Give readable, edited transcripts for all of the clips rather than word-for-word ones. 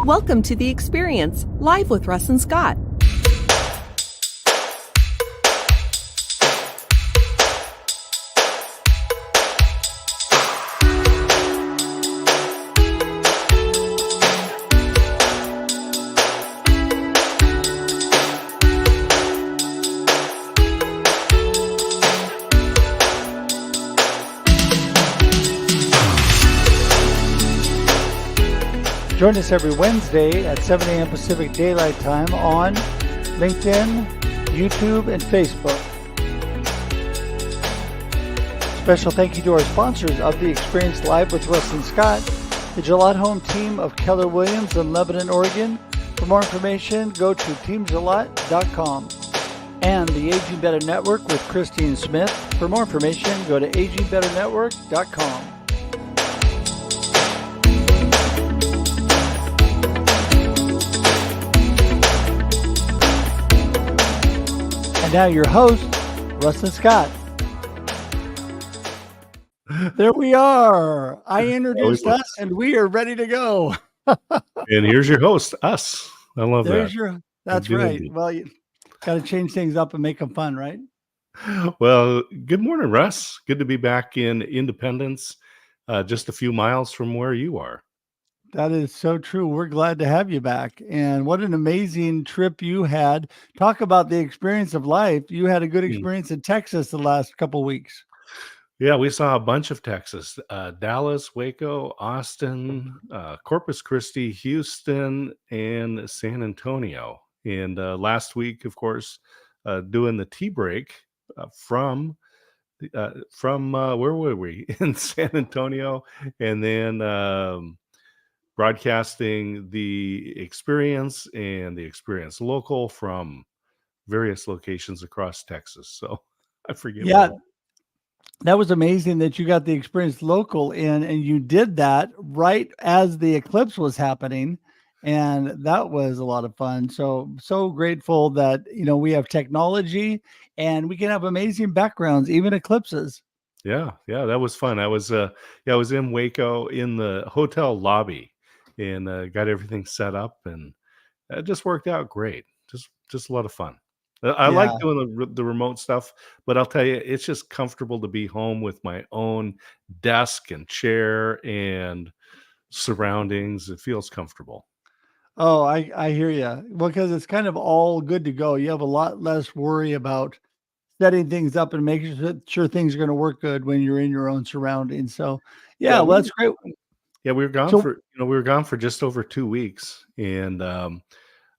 Welcome to The Experience, live with Russ and Scott. Join us every Wednesday at 7 a.m. Pacific Daylight Time on LinkedIn, YouTube, and Facebook. Special thank you to our sponsors of The Experience Live with Russ and Scott, the Gillette Home team of Keller Williams in Lebanon, Oregon. For more information, go to teamgillette.com. And the Aging Better Network with Christine Smith. For more information, go to agingbetternetwork.com. Now your host, Russ and Scott. There we are. I introduced us, and we are ready to go. And here's your host, us. I love that. That's right. Well, you got to change things up and make them fun, right? Well, good morning, Russ. Good to be back in Independence, just a few miles from where you are. That is so true. We're glad to have you back. And what an amazing trip you had. Talk about the experience of life. You had a good experience in Texas the last couple of weeks. Yeah, we saw a bunch of Texas, Dallas, Waco, Austin, Corpus Christi, Houston, and San Antonio. And last week, of course, doing the tea break from where were we? In San Antonio. And then broadcasting the experience and the experience local from various locations across Texas. So I forget. Yeah, that was amazing that you got the experience local in, and you did that right as the eclipse was happening. And that was a lot of fun. So grateful that, we have technology and we can have amazing backgrounds, even eclipses. Yeah, that was fun. I was in Waco in the hotel lobby and got everything set up, and it just worked out great. Just a lot of fun. I like doing the remote stuff, but I'll tell you, it's just comfortable to be home with my own desk and chair and surroundings. It feels comfortable. Oh, I hear you. Well, because it's kind of all good to go. You have a lot less worry about setting things up and making sure things are going to work good when you're in your own surroundings. So, well, that's great. Yeah, we were gone for just over 2 weeks, and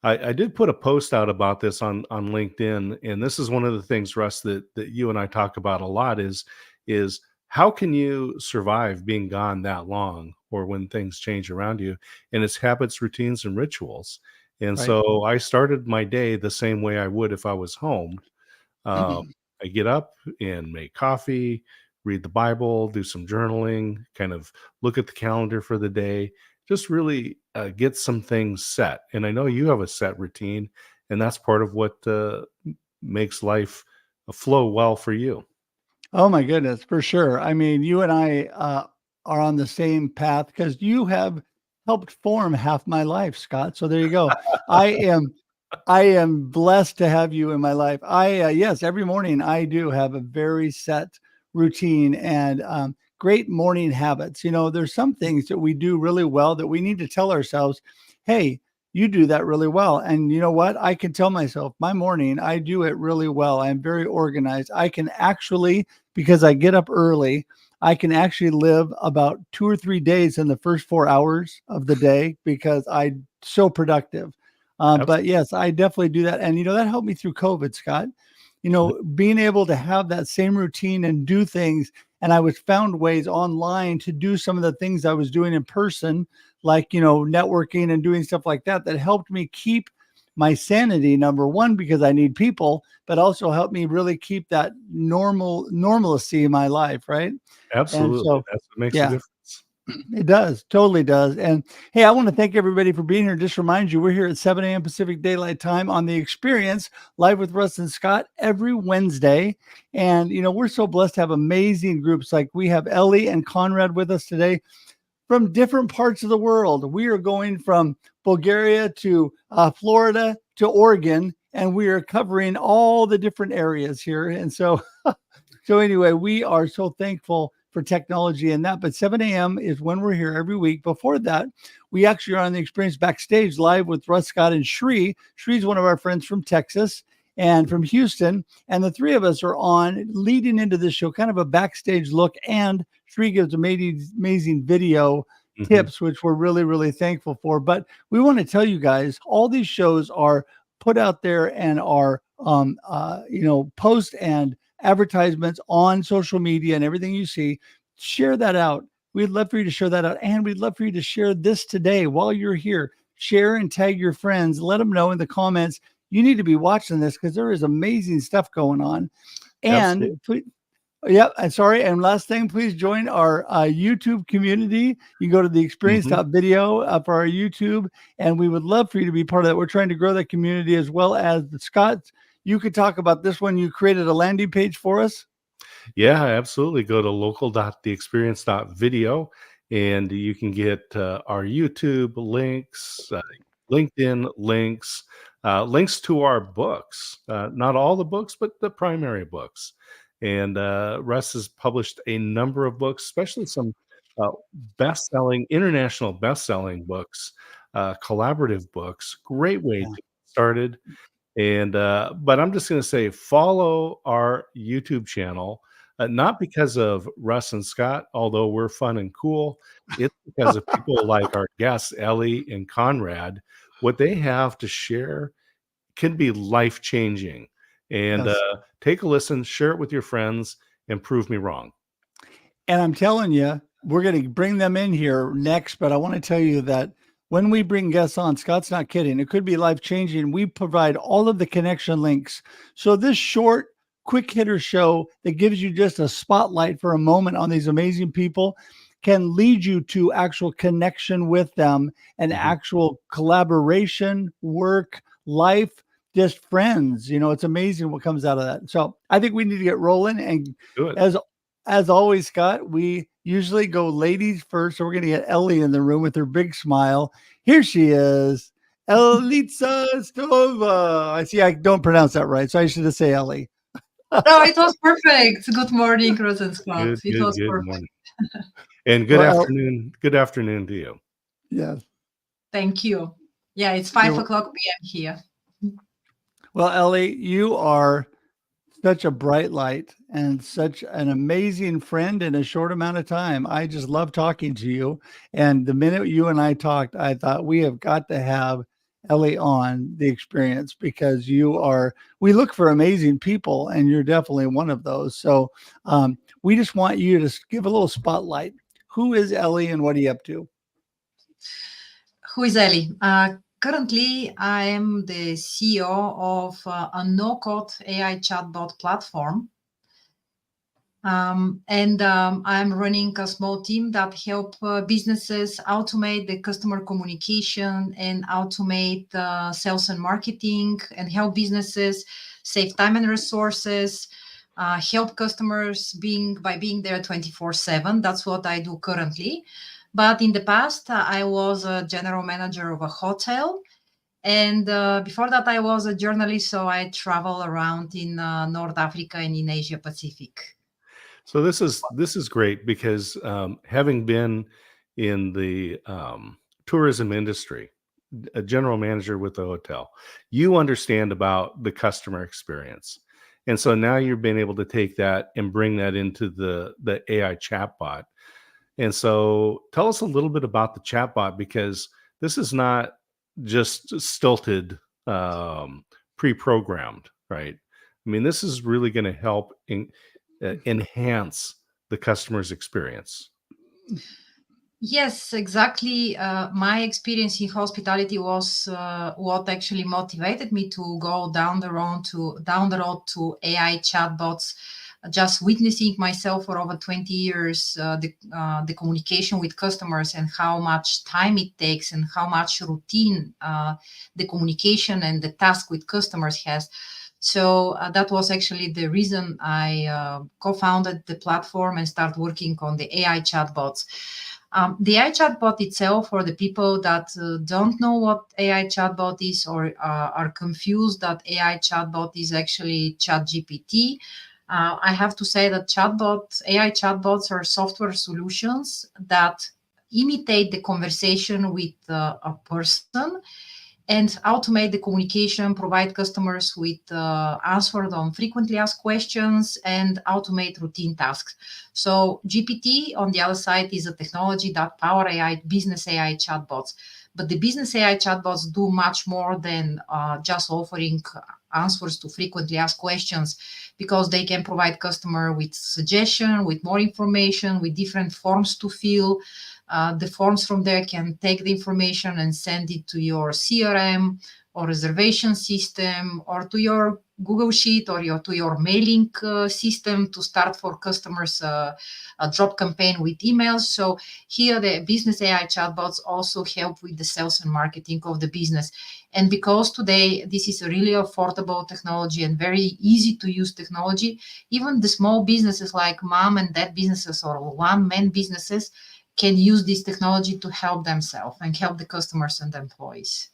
I did put a post out about this on LinkedIn, and this is one of the things, Russ, that you and I talk about a lot is how can you survive being gone that long, or when things change around you, and it's habits, routines, and rituals. And so I started my day the same way I would if I was home. I get up and make coffee, read the Bible, do some journaling, kind of look at the calendar for the day, just really get some things set. And I know you have a set routine, and that's part of what makes life flow well for you. Oh, my goodness, for sure. I mean, you and I are on the same path because you have helped form half my life, Scott. So there you go. I am blessed to have you in my life. Yes, every morning I do have a very set routine and great morning habits. There's some things that we do really well that we need to tell ourselves, hey, you do that really well. And you know what? I can tell myself my morning, I do it really well. I'm very organized. I can actually, because I get up early, I can actually live about 2 or 3 days in the first 4 hours of the day because I'm so productive. But yes, I definitely do that. And, that helped me through COVID, Scott. Being able to have that same routine and do things. And I was found ways online to do some of the things I was doing in person, like, networking and doing stuff like that helped me keep my sanity, number one, because I need people, but also helped me really keep that normalcy in my life. Right. Absolutely. So, that's what makes a difference. It does. Totally does. And hey, I want to thank everybody for being here. Just remind you, we're here at 7 a.m. Pacific Daylight Time on The Experience, live with Russ and Scott every Wednesday. And, we're so blessed to have amazing groups. Like we have Ellie and Conrad with us today from different parts of the world. We are going from Bulgaria to Florida to Oregon, and we are covering all the different areas here. And so, so anyway, we are so thankful for technology and that. But 7 a.m. is when we're here every week. Before that, we actually are on the Experience Backstage live with Russ, Scott, and Shree. Shree's one of our friends from Texas and from Houston. And the three of us are on leading into this show, kind of a backstage look. And Shree gives amazing video tips, which we're really, really thankful for. But we want to tell you guys, all these shows are put out there and are, post and advertisements on social media and everything you see. Share that out. We'd love for you to share that out. And we'd love for you to share this today while you're here. Share and tag your friends. Let them know in the comments you need to be watching this because there is amazing stuff going on. And and last thing, please join our YouTube community. You go to the experience.video for our YouTube, and we would love for you to be part of that. We're trying to grow that community as well as the Scott. You could talk about this one. You created a landing page for us. Yeah, absolutely. Go to local.theexperience.video and you can get our YouTube links, LinkedIn links, links to our books, not all the books, but the primary books. And Russ has published a number of books, especially some international best-selling books, collaborative books. Great way to get started. And but I'm just going to say, follow our YouTube channel, not because of Russ and Scott, although we're fun and cool. It's because of people like our guests, Ellie and Conrad. What they have to share can be life-changing. And take a listen, share it with your friends, and prove me wrong. And I'm telling you, we're going to bring them in here next. But I want to tell you that when we bring guests on, Scott's not kidding. It could be life-changing. We provide all of the connection links. So this short, quick hitter show that gives you just a spotlight for a moment on these amazing people can lead you to actual connection with them and actual collaboration, work, life, just friends. It's amazing what comes out of that. So I think we need to get rolling. And as always, Scott, we usually go ladies first. So we're going to get Ellie in the room with her big smile. Here she is, Elitsa Stova. I see I don't pronounce that right, so I should have say Ellie. No, it was perfect. Good morning, Russ and Scott. It was perfect. Morning. And good afternoon. Good afternoon to you. Yes. Thank you. Yeah, it's 5 o'clock p.m. here. Well, Ellie, you are such a bright light and such an amazing friend in a short amount of time. I just love talking to you. And the minute you and I talked, I thought we have got to have Ellie on the experience because we look for amazing people and you're definitely one of those. So we just want you to give a little spotlight. Who is Ellie and what are you up to? Who is Ellie? Currently, I am the CEO of a no-code AI chatbot platform. I'm running a small team that help businesses automate the customer communication and automate sales and marketing and help businesses save time and resources, help customers by being there 24/7. That's what I do currently. But in the past, I was a general manager of a hotel. And before that, I was a journalist. So I travel around in North Africa and in Asia Pacific. So this is great because having been in the tourism industry, a general manager with a hotel, you understand about the customer experience. And so now you're being able to take that and bring that into the AI chatbot. And so tell us a little bit about the chatbot, because this is not just stilted, pre-programmed, right? I mean, this is really going to help enhance the customer's experience. Yes, exactly. My experience in hospitality was what actually motivated me to go down the road to AI chatbots. Just witnessing myself for over 20 years, the communication with customers and how much time it takes and how much routine the communication and the task with customers has. So that was actually the reason I co-founded the platform and started working on the AI chatbots. The AI chatbot itself, for the people that don't know what AI chatbot is or are confused that AI chatbot is actually ChatGPT, I have to say that AI chatbots are software solutions that imitate the conversation with a person and automate the communication, provide customers with answers on frequently asked questions, and automate routine tasks. So GPT, on the other side, is a technology that power AI, business AI chatbots. But the business AI chatbots do much more than just offering answers to frequently asked questions, because they can provide customer with suggestion, with more information, with different forms to fill. The forms from there can take the information and send it to your CRM or reservation system, or to your Google Sheet, or to your mailing system to start for customers a drop campaign with emails. So here the business AI chatbots also help with the sales and marketing of the business. And because today this is a really affordable technology and very easy to use technology, even the small businesses like mom and dad businesses or one-man businesses can use this technology to help themselves and help the customers and the employees.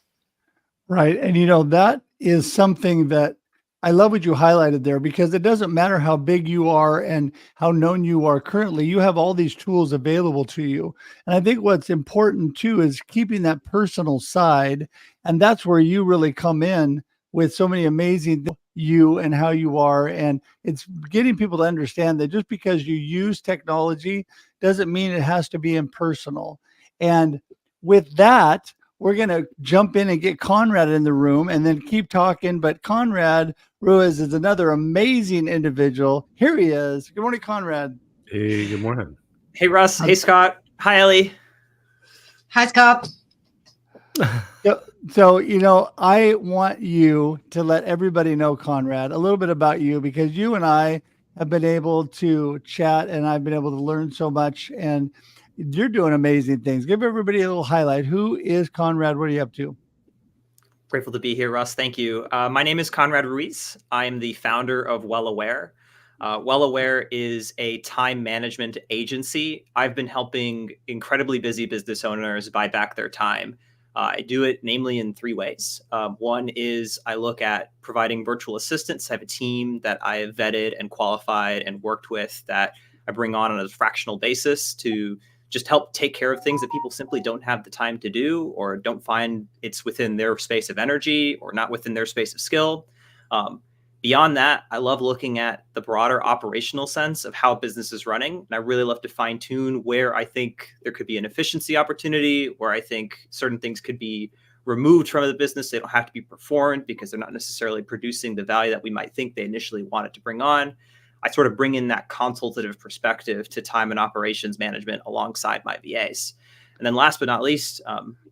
Right. And that is something that I love what you highlighted there, because it doesn't matter how big you are and how known you are currently, you have all these tools available to you. And I think what's important too is keeping that personal side. And that's where you really come in with so many amazing things, you and how you are. And it's getting people to understand that just because you use technology doesn't mean it has to be impersonal. And with that, we're going to jump in and get Conrad in the room and then keep talking. But Conrad Ruiz is another amazing individual. Here he is. Good morning, Conrad. Hey, good morning. Hey, Russ. Hey, Scott. Hi, Ellie. Hi, Scott. So, I want you to let everybody know, Conrad, a little bit about you, because you and I have been able to chat and I've been able to learn so much, and you're doing amazing things. Give everybody a little highlight. Who is Conrad? What are you up to? Grateful to be here, Russ. Thank you. My name is Conrad Ruiz. I am the founder of Well Aware. Well Aware is a time management agency. I've been helping incredibly busy business owners buy back their time. I do it namely in three ways. One is I look at providing virtual assistants. I have a team that I have vetted and qualified and worked with that I bring on a fractional basis to just help take care of things that people simply don't have the time to do, or don't find it's within their space of energy or not within their space of skill. Beyond that, I love looking at the broader operational sense of how business is running. And I really love to fine tune where I think there could be an efficiency opportunity, where I think certain things could be removed from the business. They don't have to be performed because they're not necessarily producing the value that we might think they initially wanted to bring on. I sort of bring in that consultative perspective to time and operations management alongside my VAs. And then last but not least,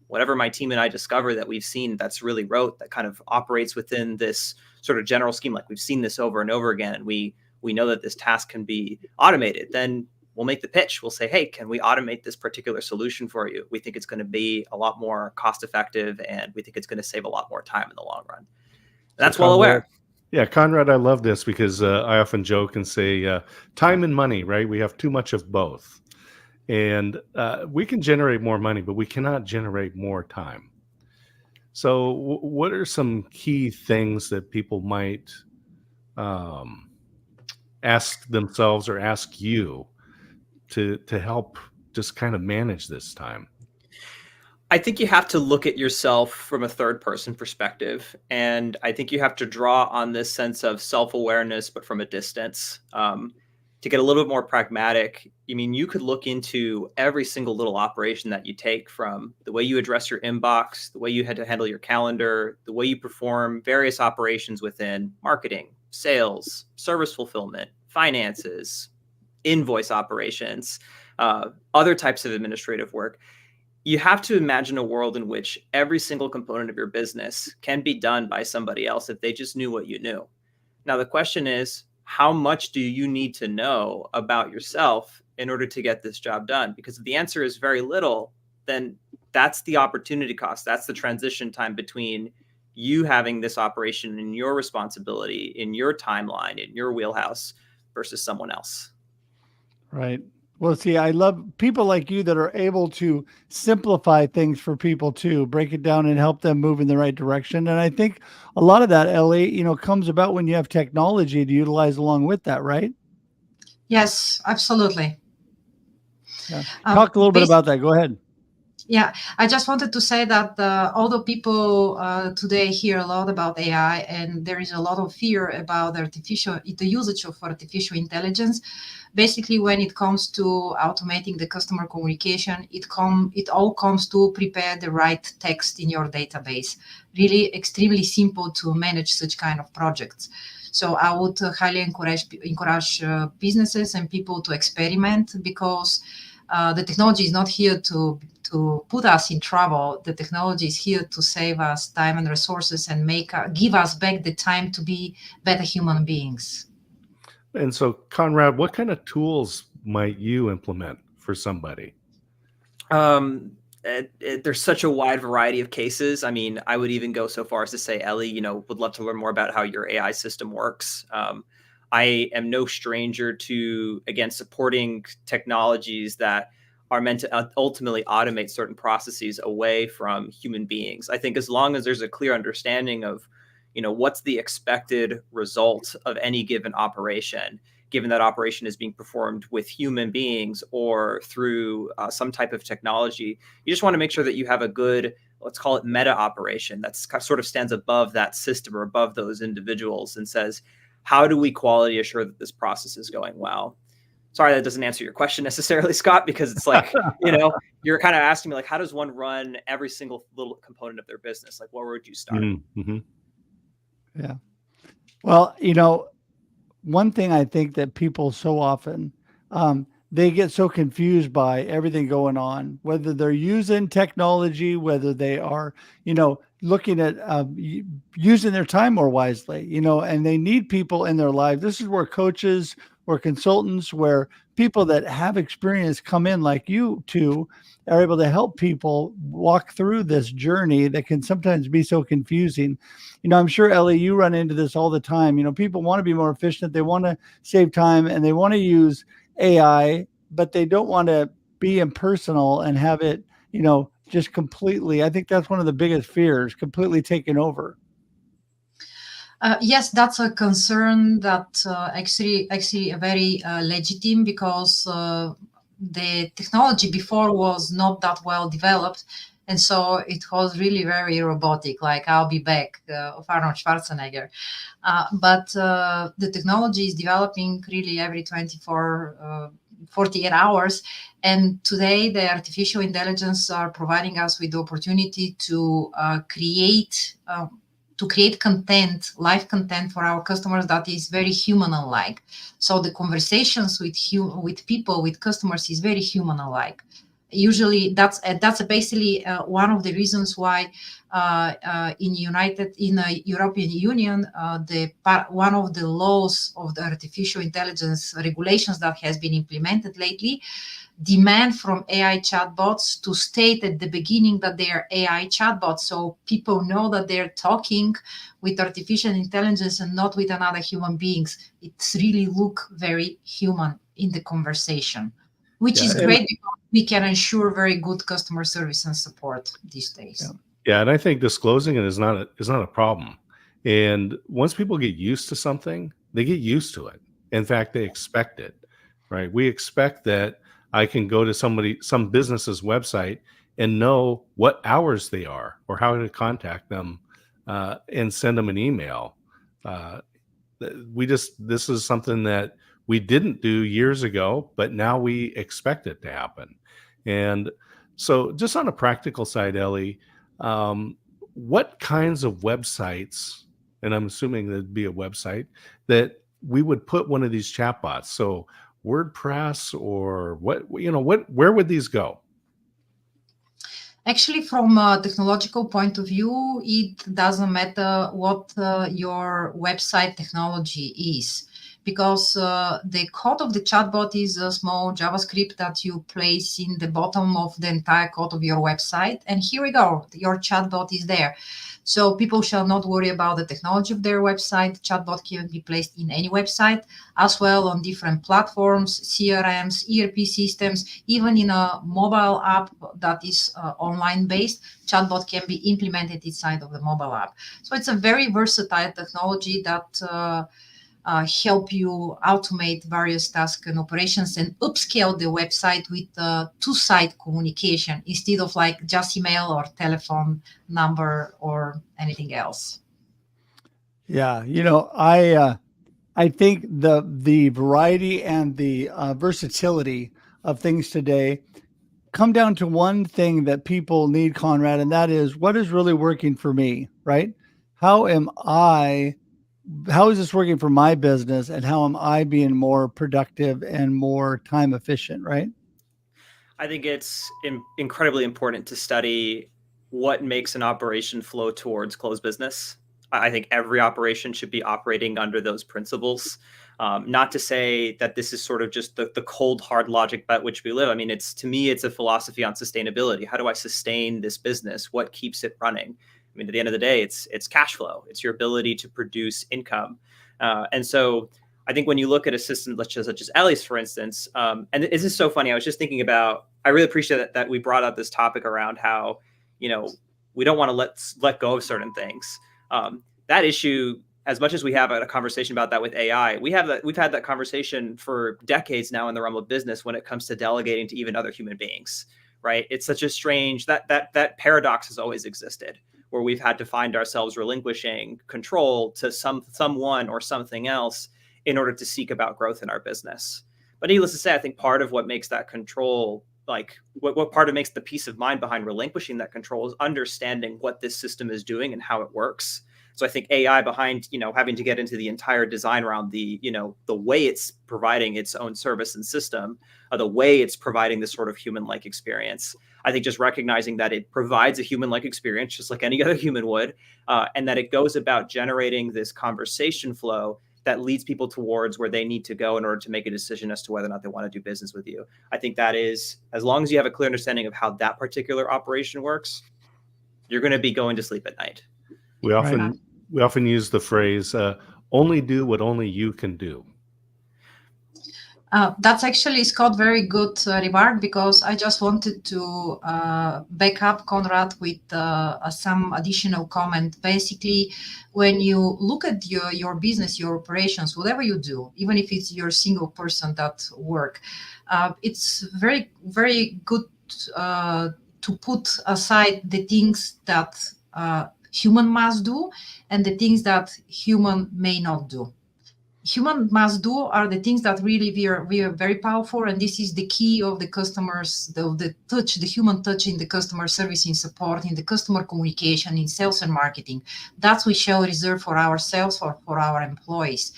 whatever my team and I discover that we've seen that's really rote, that kind of operates within this sort of general scheme, like we've seen this over and over again, and we know that this task can be automated, then we'll make the pitch. We'll say, hey, can we automate this particular solution for you? We think it's going to be a lot more cost effective, and we think it's going to save a lot more time in the long run. That's Well Aware. Yeah, Conrad, I love this because I often joke and say time and money, right? We have too much of both. And we can generate more money, but we cannot generate more time. So what are some key things that people might ask themselves or ask you to help just kind of manage this time? I think you have to look at yourself from a third person perspective. And I think you have to draw on this sense of self-awareness, but from a distance. To get a little bit more pragmatic, I mean, you could look into every single little operation that you take, from the way you address your inbox, the way you had to handle your calendar, the way you perform various operations within marketing, sales, service fulfillment, finances, invoice operations, other types of administrative work. You have to imagine a world in which every single component of your business can be done by somebody else if they just knew what you knew. Now, the question is, how much do you need to know about yourself in order to get this job done? Because if the answer is very little, then that's the opportunity cost. That's the transition time between you having this operation in your responsibility, in your timeline, in your wheelhouse, versus someone else. Right. Well, see, I love people like you that are able to simplify things for people too, break it down and help them move in the right direction. And I think a lot of that, Ellie, comes about when you have technology to utilize along with that, right? Yes, absolutely. Yeah. Talk a little bit about that. Go ahead. Yeah, I just wanted to say that although people today hear a lot about AI and there is a lot of fear about the usage of artificial intelligence, basically when it comes to automating the customer communication, it all comes to prepare the right text in your database. Really extremely simple to manage such kind of projects. So I would highly encourage businesses and people to experiment, because the technology is not here to put us in trouble. The technology is here to save us time and resources and give us back the time to be better human beings. And so, Conrad, what kind of tools might you implement for somebody? There's such a wide variety of cases. I mean, I would even go so far as to say, Ellie, would love to learn more about how your AI system works. I am no stranger to, again, supporting technologies that are meant to ultimately automate certain processes away from human beings. I think as long as there's a clear understanding of, what's the expected result of any given operation, given that operation is being performed with human beings or through some type of technology, you just want to make sure that you have a good, let's call it meta operation, that sort of stands above that system or above those individuals and says, how do we quality assure that this process is going well? Sorry, that doesn't answer your question necessarily, Scott, because it's like, you're kind of asking me, like, how does one run every single little component of their business? Like, where would you start? Mm-hmm. Yeah. Well, one thing I think that people so often, they get so confused by everything going on, whether they're using technology, whether they are, looking at using their time more wisely, and they need people in their life. This is where coaches or consultants, where people that have experience come in, like you two, are able to help people walk through this journey that can sometimes be so confusing. I'm sure, Ellie, you run into this all the time. People want to be more efficient. They want to save time and they want to use AI, but they don't want to be impersonal and have it, just completely. I think that's one of the biggest fears, completely taken over. Yes, that's a concern that actually very legitimate, because the technology before was not that well developed. And so it was really very robotic, like I'll be back of Arnold Schwarzenegger. But the technology is developing really every 48 hours. And today the artificial intelligence are providing us with the opportunity to create content, live content for our customers that is very human-like. So the conversations with people, with customers, is very human-like. Usually, that's basically one of the reasons why in the European Union, one of the laws of the artificial intelligence regulations that has been implemented lately demand from AI chatbots to state at the beginning that they are AI chatbots, so people know that they're talking with artificial intelligence and not with another human beings. It's really look very human in the conversation, which is great, because we can ensure very good customer service and support these days. Yeah, and I think disclosing it is not a problem. And once people get used to something, they get used to it. In fact, they expect it, right? We expect that I can go to some business's website and know what hours they are or how to contact them and send them an email. This is something that we didn't do years ago, but now we expect it to happen. And so just on a practical side, Ellie, what kinds of websites, and I'm assuming there'd be a website, that we would put one of these chatbots? So WordPress or where would these go? Actually, from a technological point of view, it doesn't matter what your website technology is, because the code of the chatbot is a small JavaScript that you place in the bottom of the entire code of your website. And here we go, your chatbot is there. So people shall not worry about the technology of their website. Chatbot can be placed in any website, as well on different platforms, CRMs, ERP systems, even in a mobile app that is online based. Chatbot can be implemented inside of the mobile app. So it's a very versatile technology that help you automate various tasks and operations and upscale the website with two-side communication instead of like just email or telephone number or anything else. Yeah, I think the variety and the versatility of things today come down to one thing that people need, Conrad, and that is what is really working for me, right? How is this working for my business, and how am I being more productive and more time efficient, right? I think it's incredibly important to study what makes an operation flow towards closed business. I think every operation should be operating under those principles. Not to say that this is sort of just the cold, hard logic by which we live. I mean, to me, it's a philosophy on sustainability. How do I sustain this business? What keeps it running? I mean, at the end of the day, it's cash flow. It's your ability to produce income. And so I think when you look at a system such as Ellie's, for instance, and this is so funny. I was just thinking about, I really appreciate that we brought up this topic around how, we don't want to let go of certain things. That issue, as much as we have a conversation about that with AI, we've had that conversation for decades now in the realm of business when it comes to delegating to even other human beings, right? It's such a strange, that paradox has always existed, where we've had to find ourselves relinquishing control to someone or something else in order to seek about growth in our business. But needless to say, I think part of what makes that control, like what part of makes the peace of mind behind relinquishing that control is understanding what this system is doing and how it works. So I think AI behind, having to get into the entire design around the way it's providing its own service and system, the way it's providing this sort of human-like experience. I think just recognizing that it provides a human-like experience, just like any other human would, and that it goes about generating this conversation flow that leads people towards where they need to go in order to make a decision as to whether or not they want to do business with you. I think that is, as long as you have a clear understanding of how that particular operation works, you're going to be going to sleep at night. We often use the phrase, only do what only you can do. That's actually, Scott, very good remark, because I just wanted to back up Conrad with some additional comment. Basically, when you look at your business, your operations, whatever you do, even if it's your single person that work, it's very, very good to put aside the things that human must do and the things that human may not do. Human must do are the things that really we are very powerful, and this is the key of the customers, the touch, the human touch in the customer service, in support, in the customer communication, in sales and marketing. That's we shall reserve for ourselves or for our employees.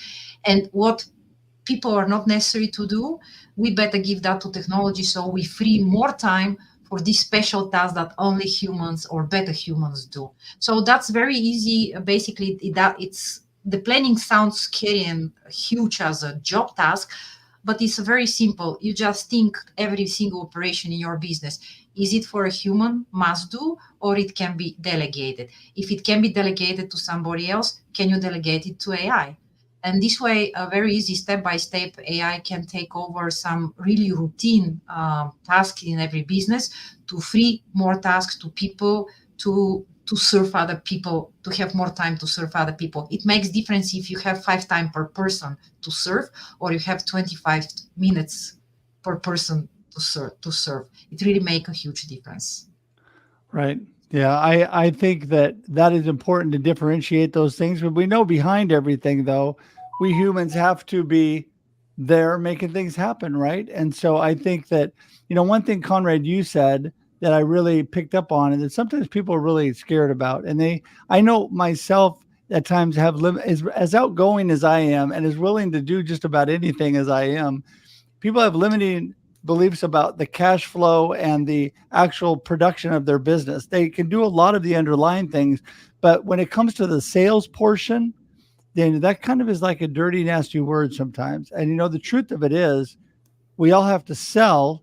And what people are not necessary to do, we better give that to technology, so we free more time for these special tasks that only humans or better humans do. So that's very easy. Basically, the planning sounds scary and huge as a job task, but it's very simple. You just think every single operation in your business, is it for a human must do, or it can be delegated? If it can be delegated to somebody else, can you delegate it to AI? And this way, a very easy step-by-step AI can take over some really routine tasks in every business to free more tasks to people to serve other people, to have more time to serve other people. It makes difference if you have 5 times per person to serve, or you have 25 minutes per person to serve. It really makes a huge difference. Right. Yeah, I think that is important to differentiate those things. But we know behind everything, though, we humans have to be there making things happen, right? And so I think that, one thing, Conrad, you said that I really picked up on, and that sometimes people are really scared about. And I know myself at times have as outgoing as I am and as willing to do just about anything as I am. People have limiting beliefs about the cash flow and the actual production of their business. They can do a lot of the underlying things, but when it comes to the sales portion, Daniel, that kind of is like a dirty, nasty word sometimes. And the truth of it is we all have to sell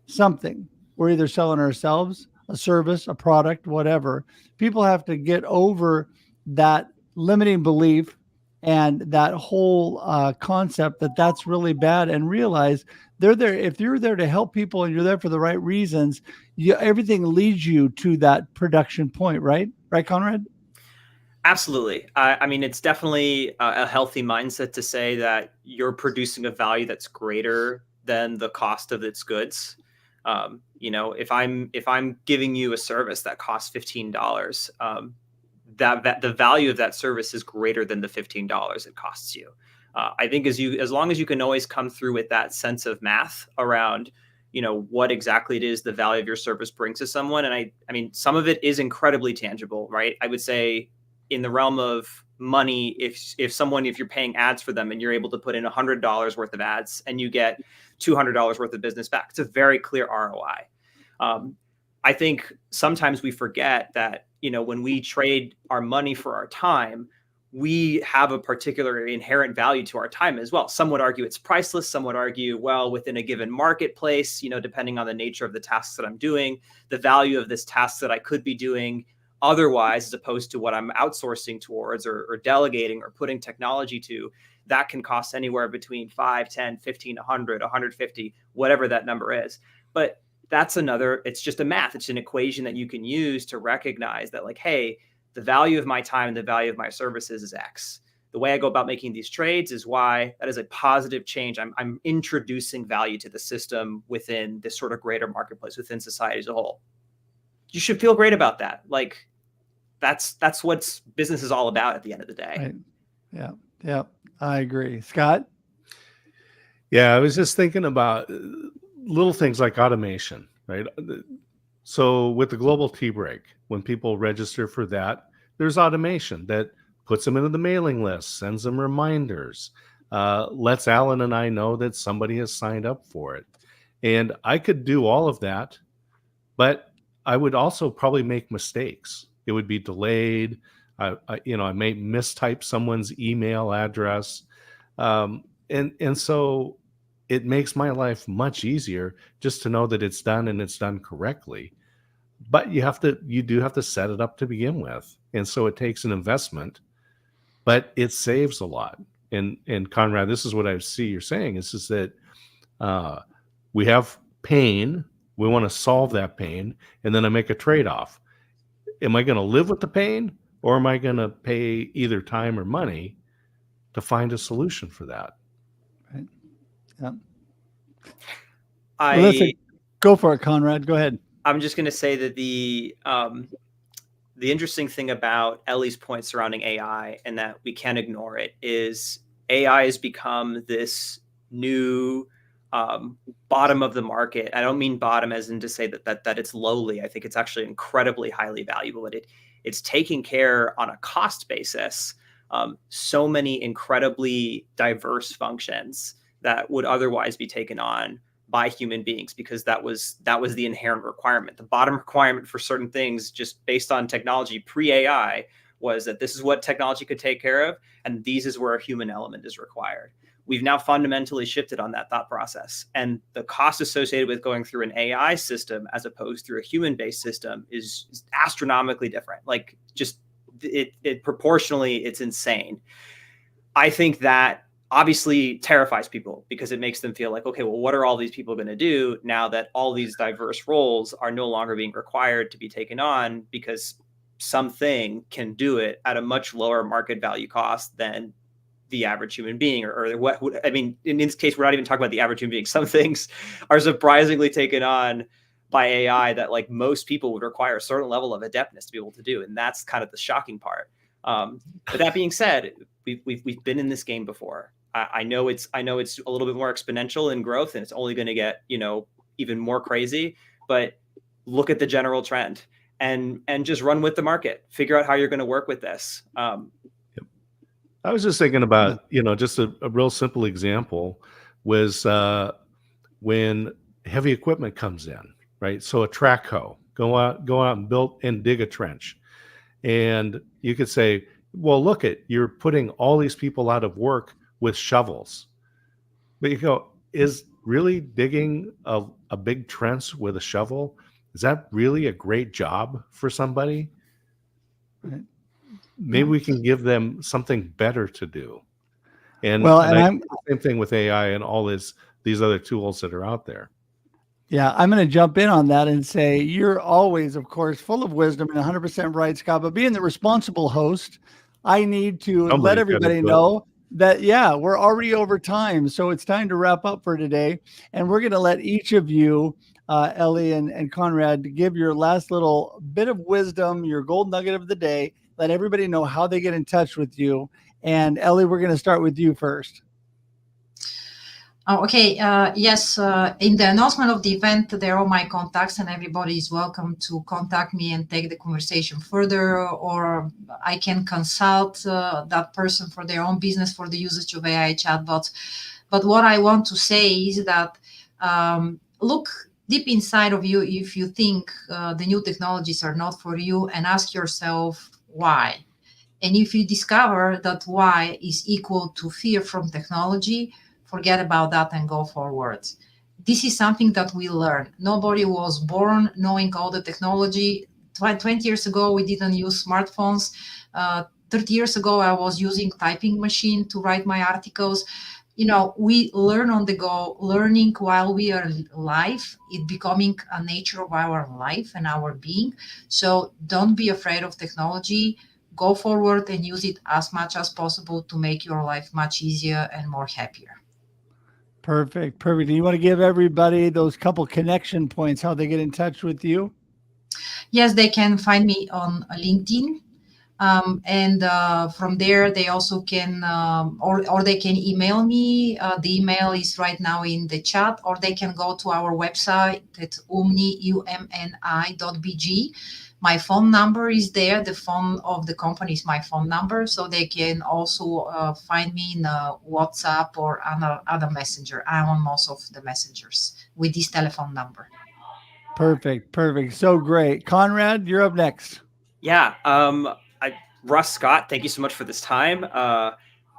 something. We're either selling ourselves, a service, a product, whatever. People have to get over that limiting belief and that whole concept that that's really bad, and realize they're there. If you're there to help people and you're there for the right reasons, everything leads you to that production point, right? Right, Conrad? Absolutely. I mean, it's definitely a healthy mindset to say that you're producing a value that's greater than the cost of its goods. If I'm giving you a service that costs $15, that the value of that service is greater than the $15 it costs you. I think as long as you can always come through with that sense of math around, what exactly it is the value of your service brings to someone. And I mean, some of it is incredibly tangible, right? I would say in the realm of money, if you're paying ads for them and you're able to put in $100 worth of ads and you get $200 worth of business back, it's a very clear ROI. I think sometimes we forget that, when we trade our money for our time, we have a particular inherent value to our time as well. Some would argue it's priceless. Some would argue, well, within a given marketplace, depending on the nature of the tasks that I'm doing, the value of this task that I could be doing otherwise, as opposed to what I'm outsourcing towards or delegating or putting technology to, that can cost anywhere between 5, 10, 15, 100, 150, whatever that number is. But it's just a math. It's an equation that you can use to recognize that, like, hey, the value of my time and the value of my services is X. The way I go about making these trades is Y. That is a positive change. I'm introducing value to the system within this sort of greater marketplace, within society as a whole. You should feel great about that. Like, that's what business is all about at the end of the day. Right. Yeah. I agree. Scott? Yeah, I was just thinking about little things like automation, right? So with the global tea break, when people register for that, there's automation that puts them into the mailing list, sends them reminders, lets Alan and I know that somebody has signed up for it. And I could do all of that, but I would also probably make mistakes. It would be delayed. I may mistype someone's email address. And so it makes my life much easier just to know that it's done and it's done correctly. But you do have to set it up to begin with. And so it takes an investment, but it saves a lot. And Conrad, this is what I see you're saying is that we have pain. We want to solve that pain. And then I make a trade-off. Am I going to live with the pain, or am I going to pay either time or money to find a solution for that? Right. Yeah. Go for it, Conrad. Go ahead. I'm just going to say that the interesting thing about Ellie's point surrounding AI, and that we can't ignore it, is AI has become this new bottom of the market. I don't mean bottom as in to say that it's lowly. I think it's actually incredibly highly valuable. But it's taking care on a cost basis so many incredibly diverse functions that would otherwise be taken on by human beings, because that was the inherent requirement. The bottom requirement for certain things, just based on technology pre-AI, was that this is what technology could take care of, and these is where a human element is required. We've now fundamentally shifted on that thought process, and the cost associated with going through an AI system as opposed through a human-based system is astronomically different. Like, just it proportionally, it's insane. I think that obviously terrifies people, because it makes them feel like, okay, well, what are all these people going to do now that all these diverse roles are no longer being required to be taken on, because something can do it at a much lower market value cost than the average human being, or what would, I mean, in this case, we're not even talking about the average human being. Some things are surprisingly taken on by AI that, like, most people would require a certain level of adeptness to be able to do. And that's kind of the shocking part. But that being said, we've been in this game before. I know it's a little bit more exponential in growth, and it's only going to get, even more crazy, but look at the general trend and just run with the market, figure out how you're going to work with this. I was just thinking about, just a real simple example was when heavy equipment comes in, right? So a track hoe, go out and build and dig a trench. And you could say, well, look at, you're putting all these people out of work with shovels. But you go, is really digging a big trench with a shovel, is that really a great job for somebody? Right. Maybe we can give them something better to do. And Well, and and I I'm think the same thing with AI and all these other tools that are out there. Yeah, I'm going to jump in on that and say you're always, of course, full of wisdom and 100% right, Scott. But being the responsible host, I need to let Somebody's got to everybody do it. know that, yeah, we're already over time. So it's time to wrap up for today. And we're going to let each of you, Ellie and Conrad, give your last little bit of wisdom, your gold nugget of the day. Let everybody know how they get in touch with you. And Ellie, we're going to start with you first. Oh, okay. Yes. In the announcement of the event, there are all my contacts, and everybody is welcome to contact me and take the conversation further, or I can consult that person for their own business for the usage of AI chatbots. But what I want to say is that look deep inside of you if you think the new technologies are not for you, and ask yourself why. And if you discover that why is equal to fear from technology, forget about that and go forward. This is something that we learn. Nobody was born knowing all the technology. 20 years ago, we didn't use smartphones. 30 years ago, I was using typing machine to write my articles. We learn on the go, learning while we are alive, it becoming a nature of our life and our being. So don't be afraid of technology. Go forward and use it as much as possible to make your life much easier and more happier. Perfect. Perfect. Do you want to give everybody those couple connection points, how they get in touch with you? Yes, they can find me on LinkedIn. And from there, they also can, or they can email me. The email is right now in the chat, or they can go to our website at umni.bg. My phone number is there. The phone of the company is my phone number. So they can also find me in WhatsApp or other messenger. I'm on most of the messengers with this telephone number. Perfect. Perfect. So great. Conrad, you're up next. Yeah. Russ, Scott, thank you so much for this time.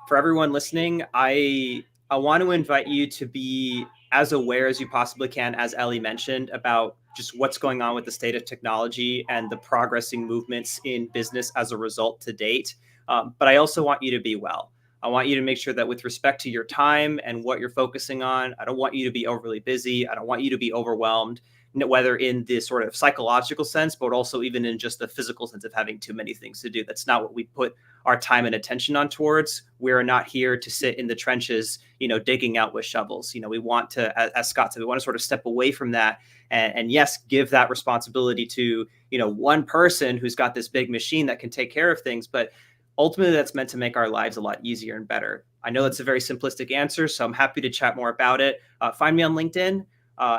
For everyone listening, I want to invite you to be as aware as you possibly can, as Ellie mentioned, about just what's going on with the state of technology and the progressing movements in business as a result to date. But I also want you to be well. I want you to make sure that with respect to your time and what you're focusing on, I don't want you to be overly busy. I don't want you to be overwhelmed, whether in the sort of psychological sense, but also even in just the physical sense of having too many things to do. That's not what we put our time and attention on towards. We're not here to sit in the trenches, digging out with shovels. We want to, as Scott said, we want to sort of step away from that and yes, give that responsibility to, one person who's got this big machine that can take care of things. But ultimately, that's meant to make our lives a lot easier and better. I know that's a very simplistic answer, so I'm happy to chat more about it. Find me on LinkedIn.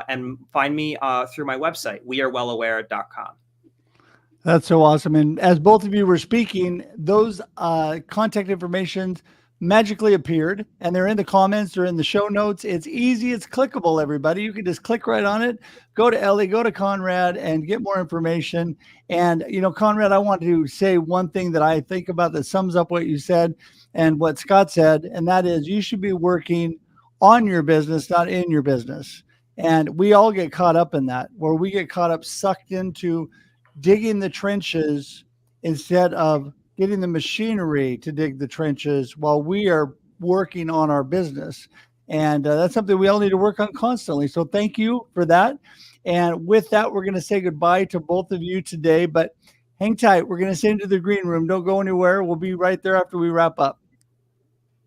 And find me through my website, wearewellaware.com. That's so awesome. And as both of you were speaking, those contact information magically appeared, and they're in the comments or in the show notes. It's easy. It's clickable, everybody. You can just click right on it. Go to Ellie, go to Conrad, and get more information. And, Conrad, I want to say one thing that I think about that sums up what you said and what Scott said, and that is you should be working on your business, not in your business. And we all get caught up in that, where we get caught up, sucked into digging the trenches instead of getting the machinery to dig the trenches while we are working on our business. And that's something we all need to work on constantly. So thank you for that. And with that, we're going to say goodbye to both of you today, but hang tight. We're going to send you to the green room. Don't go anywhere. We'll be right there after we wrap up.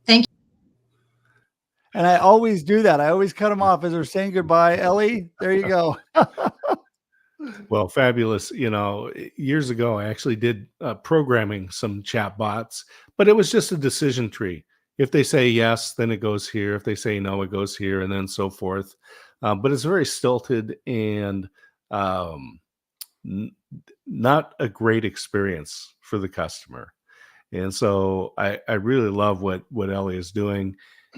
Thank you. And I always do that. I always cut them off as they're saying goodbye. Ellie, there you go. Well, fabulous. Years ago, I actually did programming some chat bots, but it was just a decision tree. If they say yes, then it goes here. If they say no, it goes here, and then so forth. But it's very stilted and not a great experience for the customer. And so I really love what Ellie is doing.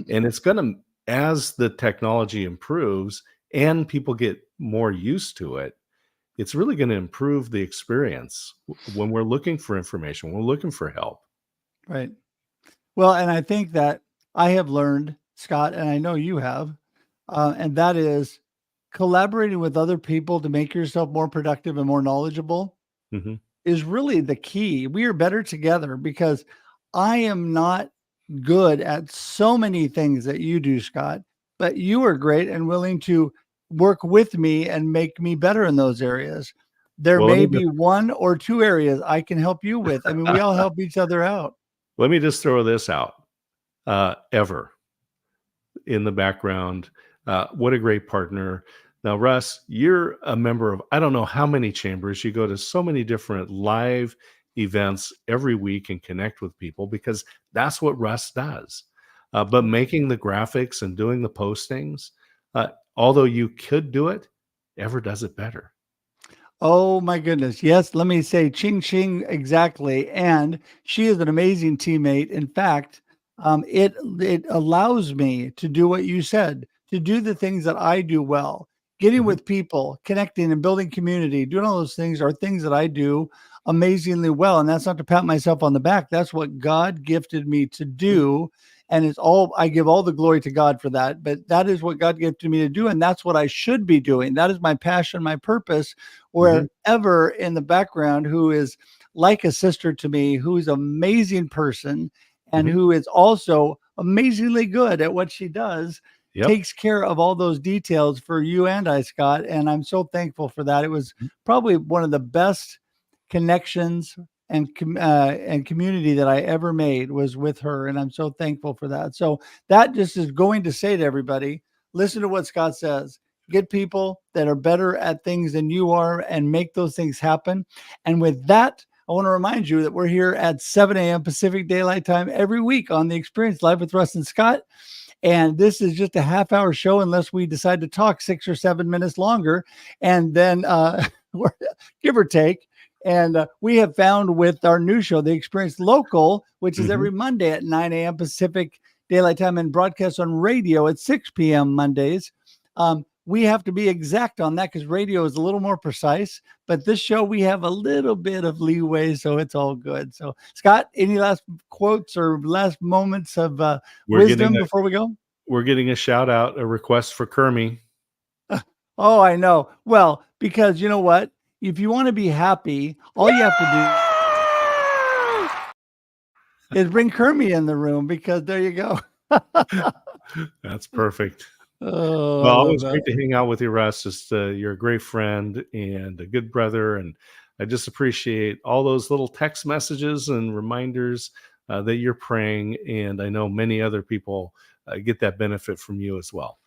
And it's going to, as the technology improves and people get more used to it, it's really going to improve the experience when we're looking for information, when we're looking for help. Right. Well, and I think that I have learned, Scott, and I know you have, and that is collaborating with other people to make yourself more productive and more knowledgeable Hmm. is really the key. We are better together because I am not good at so many things that you do, Scott, but you are great and willing to work with me and make me better in those areas. There Well, let may me be one or two areas I can help you with. I mean, we all help each other out. let me just throw this out. Ever in the background. What a great partner. Now, Russ, you're a member of, I don't know how many chambers. You go to so many different live events every week and connect with people because that's what Russ does. But making the graphics and doing the postings, although you could do it, Ever does it better. Oh my goodness. Yes, let me say ching ching exactly. And she is an amazing teammate. In fact, it allows me to do what you said, to do the things that I do well. Getting Mhm. with people, connecting and building community, doing all those things are things that I do amazingly well. And that's not to pat myself on the back. That's what God gifted me to do. And it's all, I give all the glory to God for that. But that is what God gifted me to do. And that's what I should be doing. That is my passion, my purpose. Mhm. Wherever in the background, who is like a sister to me, who is an amazing person and Mhm. who is also amazingly good at what she does, Yep. takes care of all those details for you and I, Scott. And I'm so thankful for that. It was probably one of the best connections and community that I ever made was with her. And I'm so thankful for that. So that just is going to say to everybody, listen to what Scott says. Get people that are better at things than you are and make those things happen. And with that, I want to remind you that we're here at 7 a.m. Pacific Daylight Time every week on The Experience Live with Russ and Scott. And this is just a half-hour show unless we decide to talk 6 or 7 minutes longer. And then give or take. And we have found with our new show, The Experience Local, which is every Monday at 9 a.m. Pacific Daylight Time and broadcast on radio at 6 p.m. Mondays. We have to be exact on that because radio is a little more precise. But this show, we have a little bit of leeway, so it's all good. So, Scott, any last quotes or last moments of wisdom before we go? We're getting a shout out, a request for Kermie. Oh, I know. Well, because you know what? If you want to be happy, all you have to do is bring Kermie in the room because there you go. That's perfect. Oh, Well, always great to hang out with you, Russ. Just you're a great friend and a good brother, and I just appreciate all those little text messages and reminders that you're praying. And I know many other people get that benefit from you as well.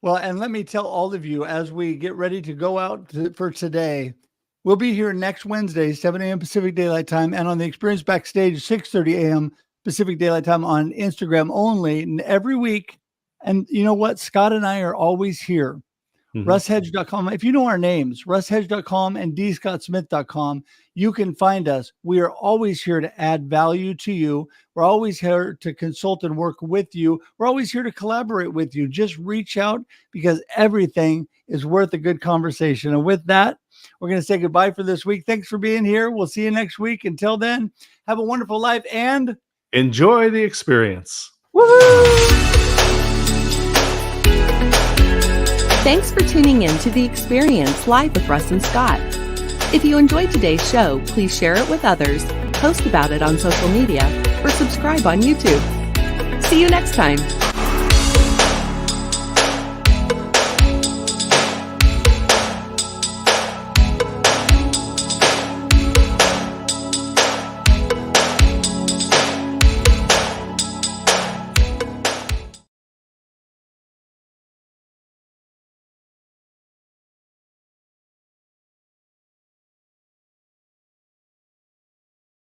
Well, and let me tell all of you as we get ready to go out for today, we'll be here next Wednesday, 7 a.m. Pacific Daylight Time, and on the Experience Backstage, 6:30 a.m. Pacific Daylight Time on Instagram only, and every week. And you know what? Scott and I are always here. RussHedge.com. If you know our names, RussHedge.com and DScottSmith.com, you can find us. We are always here to add value to you. We're always here to consult and work with you. We're always here to collaborate with you. Just reach out because everything is worth a good conversation. And with that, we're going to say goodbye for this week. Thanks for being here. We'll see you next week. Until then, have a wonderful life and enjoy the experience. Woohoo! Thanks for tuning in to The Experience Live with Russ and Scott. If you enjoyed today's show, please share it with others, post about it on social media, or subscribe on YouTube. See you next time.